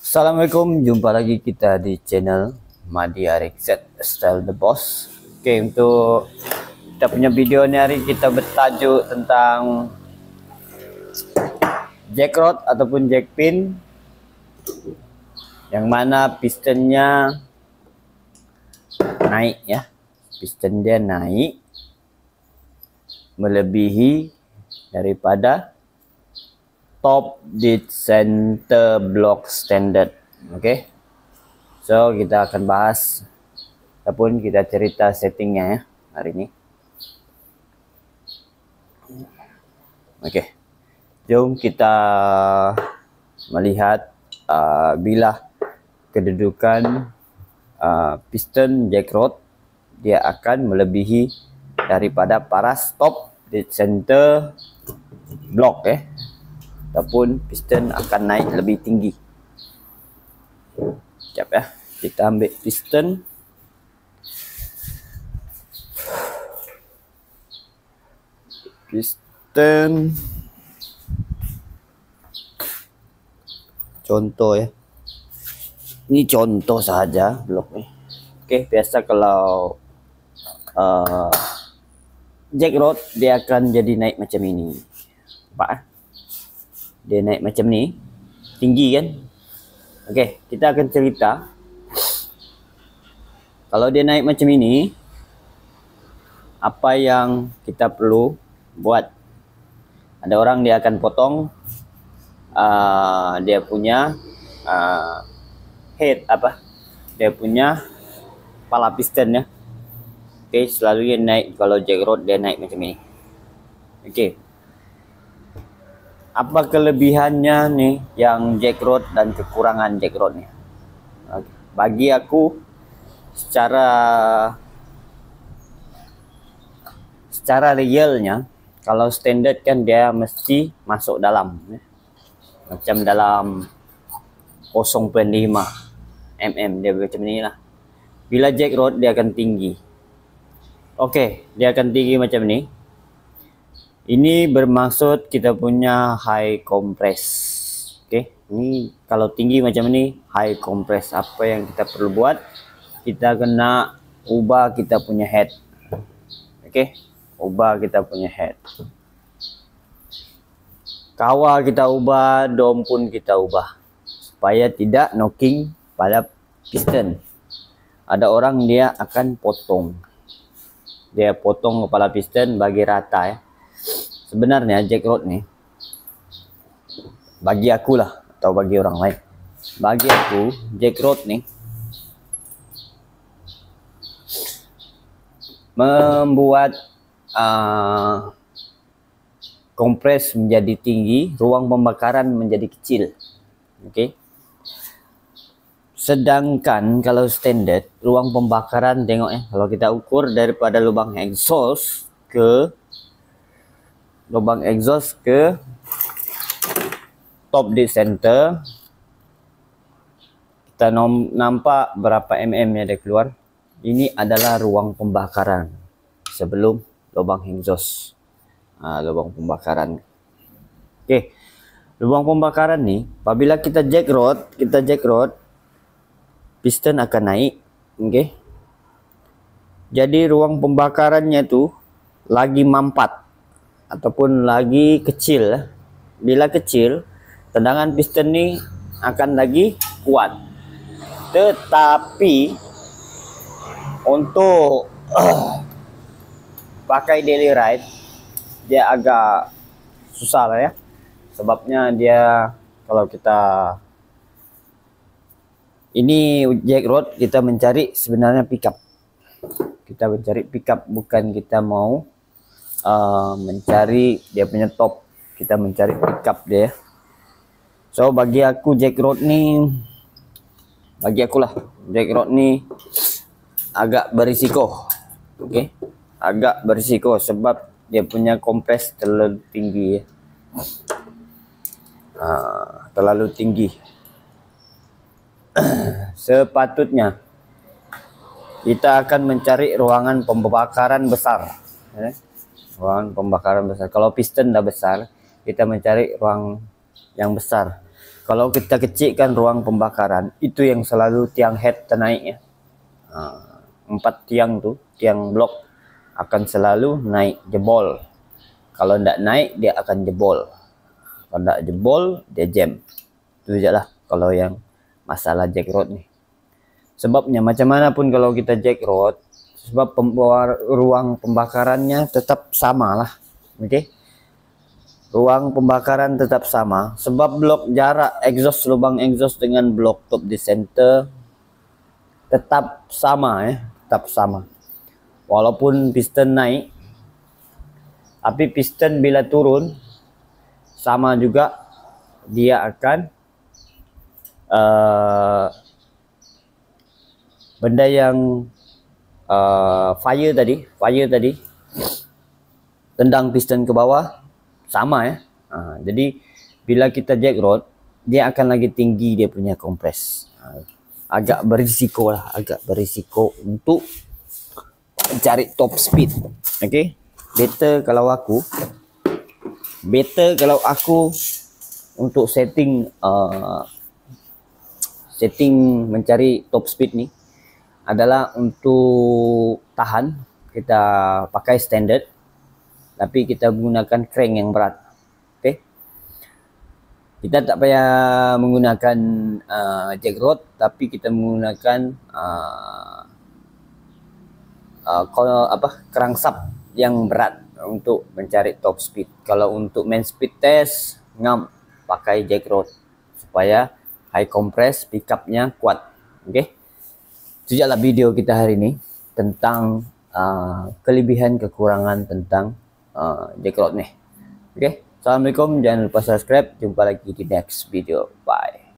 Assalamualaikum, jumpa lagi kita di channel Madi Arik Z Style The Boss. Oke, untuk kita punya video ini hari kita bertajuk tentang jack rod ataupun jack pin, yang mana pistonnya naik ya, piston dia naik melebihi daripada top dead center block standard. Oke, so kita akan bahas ataupun kita cerita settingnya ya hari ini. Oke, jom kita melihat bila kedudukan piston jack rod dia akan melebihi daripada paras top dead center block ataupun piston akan naik lebih tinggi. Sekejap ya, kita ambil piston. Contoh ya, ini contoh saja blok nih. Oke, biasa kalau jack rod dia akan jadi naik macam ini, Pak. Dia naik macam ni, tinggi kan. Oke, kita akan cerita kalau dia naik macam ini, apa yang kita perlu buat. Ada orang dia akan potong dia punya head dia punya kepala piston ya. Oke, selalu dia naik kalau jack rod dia naik macam ini. Oke, apa kelebihannya nih yang jack rod dan kekurangan jack rod nih? Bagi aku secara realnya, kalau standard kan dia mesti masuk dalam ya. Macam dalam 0.5 mm dia macam ni lah. Bila jack rod dia akan tinggi. Oke, dia akan tinggi macam ni. Ini bermaksud kita punya high compress. Oke, ini kalau tinggi macam ini high compress. Apa yang kita perlu buat? Kita kena ubah kita punya head. Oke, ubah kita punya head. Kawal kita ubah, dom pun kita ubah supaya tidak knocking pada piston. Ada orang dia akan potong. Dia potong kepala piston bagi rata ya. Sebenarnya jack rod nih, bagi aku lah atau bagi orang lain, bagi aku jack rod nih membuat kompres menjadi tinggi, ruang pembakaran menjadi kecil. Oke. Sedangkan kalau standard, ruang pembakaran tengok ya, kalau kita ukur daripada lubang exhaust ke top dead center, kita nampak berapa mm nya dia keluar. Ini adalah ruang pembakaran sebelum lubang exhaust. Lubang pembakaran. Oke, lubang pembakaran nih, apabila kita jack rod, piston akan naik. Oke, jadi ruang pembakarannya tuh lagi mampat ataupun lagi kecil. Bila kecil, tendangan piston ini akan lagi kuat. Tetapi untuk pakai daily ride dia agak susah lah ya. Sebabnya dia kalau kita ini jack rod kita mencari sebenarnya pickup. Kita mencari pickup, bukan kita mau mencari dia punya top, kita mencari pickup dia. So bagi aku jack rod nih, jack rod nih agak berisiko. Oke, agak berisiko sebab dia punya kompres terlalu tinggi ya. Terlalu tinggi. Sepatutnya kita akan mencari ruangan pembakaran besar ya. Ruang pembakaran besar. Kalau piston dah besar, kita mencari ruang yang besar. kalau kita kecilkan ruang pembakaran, itu yang selalu tiang head ternaik ya. 4 tiang tuh, tiang blok akan selalu naik jebol. Kalau tidak naik dia akan jebol. Kalau tidak jebol dia jam. Itu aja lah kalau yang masalah jack rod nih. Sebabnya macam mana pun kalau kita jack rod, sebab ruang pembakarannya tetap sama lah. Oke. Ruang pembakaran tetap sama. Sebab blok jarak exhaust, lubang exhaust dengan blok top di center tetap sama ya, tetap sama. Walaupun piston naik, tapi piston bila turun sama juga dia akan benda yang fire tadi tendang piston ke bawah sama ya. Jadi bila kita jack rod, dia akan lagi tinggi dia punya kompres. Agak berisiko lah, agak berisiko untuk cari top speed. Okay, better kalau aku untuk setting mencari top speed nih adalah untuk tahan kita pakai standard, tapi kita menggunakan crank yang berat. Okay, kita tak payah menggunakan jack rod, tapi kita menggunakan crankshaft yang berat untuk mencari top speed. Kalau untuk main speed test, ngam pakai jack rod supaya high compress, pickupnya kuat. Okay, sejaklah video kita hari ini tentang kelebihan kekurangan tentang jack rod nih. Okay, assalamualaikum, jangan lupa subscribe. Jumpa lagi di next video. Bye.